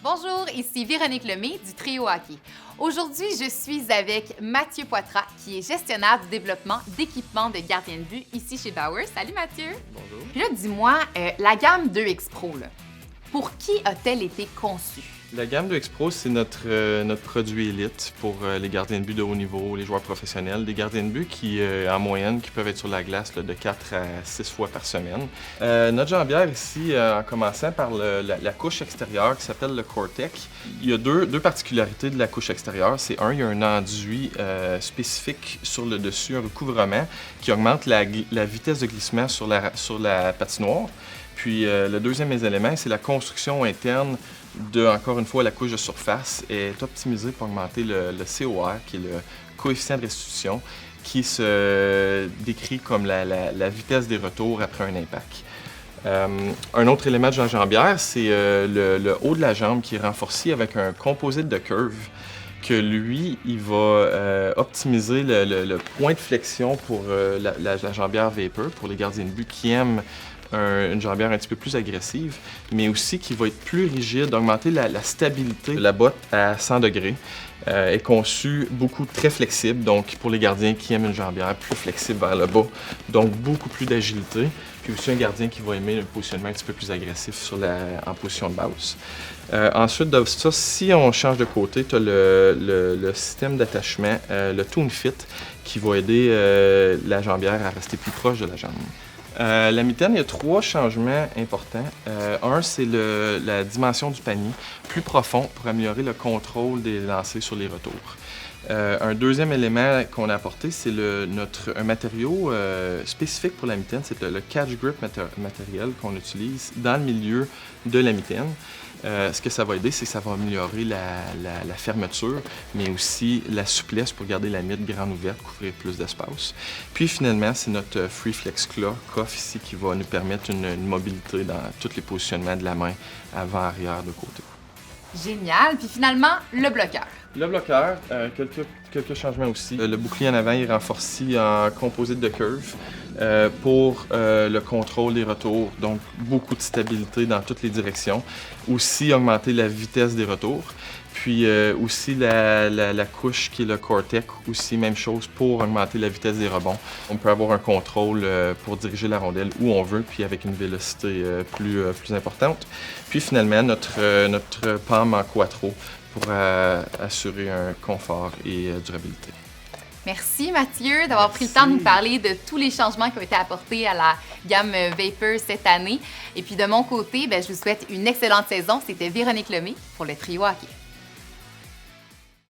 Bonjour, ici Véronique Lemay du Trio Hockey. Aujourd'hui, je suis avec Mathieu Poitras, qui est gestionnaire du développement d'équipements de gardiens de but ici chez Bauer. Salut Mathieu! Bonjour. Puis là, dis-moi, la gamme 2X Pro, là, pour qui a-t-elle été conçue? La gamme de X-Pro, c'est notre produit élite pour les gardiens de but de haut niveau, les joueurs professionnels, des gardiens de but qui, en moyenne, qui peuvent être sur la glace là, de 4 à 6 fois par semaine. Notre jambière ici, en commençant par la couche extérieure qui s'appelle le Cortec, il y a deux particularités de la couche extérieure. C'est il y a un enduit spécifique sur le dessus, un recouvrement qui augmente la vitesse de glissement sur la patinoire. Puis le deuxième élément, c'est la construction interne de, encore une fois, la couche de surface est optimisée pour augmenter le COR, qui est le coefficient de restitution, qui se décrit comme la vitesse des retours après un impact. Un autre élément de la jambière, c'est le haut de la jambe qui est renforcé avec un composite de curve que lui, il va optimiser le point de flexion pour la jambière Vapor, pour les gardiens de but qui aiment une jambière un petit peu plus agressive, mais aussi qui va être plus rigide, augmenter la stabilité de la botte à 100 degrés. Est conçu très flexible, donc pour les gardiens qui aiment une jambière plus flexible vers le bas, donc beaucoup plus d'agilité. Puis aussi un gardien qui va aimer un positionnement un petit peu plus agressif en position de base. Ensuite de ça, si on change de côté, tu as le système d'attachement, le Tune Fit, qui va aider la jambière à rester plus proche de la jambe. La mitaine, il y a 3 changements importants. Un, c'est la dimension du panier, plus profond pour améliorer le contrôle des lancers sur les retours. Un deuxième élément qu'on a apporté, c'est un matériau spécifique pour la mitaine, c'est le catch grip matériel qu'on utilise dans le milieu de la mitaine. Ce que ça va aider, c'est que ça va améliorer la fermeture, mais aussi la souplesse pour garder la mitte grande ouverte, couvrir plus d'espace. Puis finalement, c'est notre Free Flex Cuff ici qui va nous permettre une mobilité dans tous les positionnements de la main, avant, arrière, de côté. Génial! Puis finalement, le bloqueur. Le bloqueur, quelques changements aussi. Le bouclier en avant est renforcé en composite de curve pour le contrôle des retours, donc beaucoup de stabilité dans toutes les directions. Aussi augmenter la vitesse des retours. Puis aussi la couche qui est le Cortec, aussi même chose pour augmenter la vitesse des rebonds. On peut avoir un contrôle pour diriger la rondelle où on veut, puis avec une vélocité plus importante. Puis finalement, notre palme en quattro pour assurer un confort et durabilité. Merci Mathieu d'avoir pris le temps de nous parler de tous les changements qui ont été apportés à la gamme Vapor cette année. Et puis de mon côté, je vous souhaite une excellente saison. C'était Véronique Lemay pour le Trio Hockey.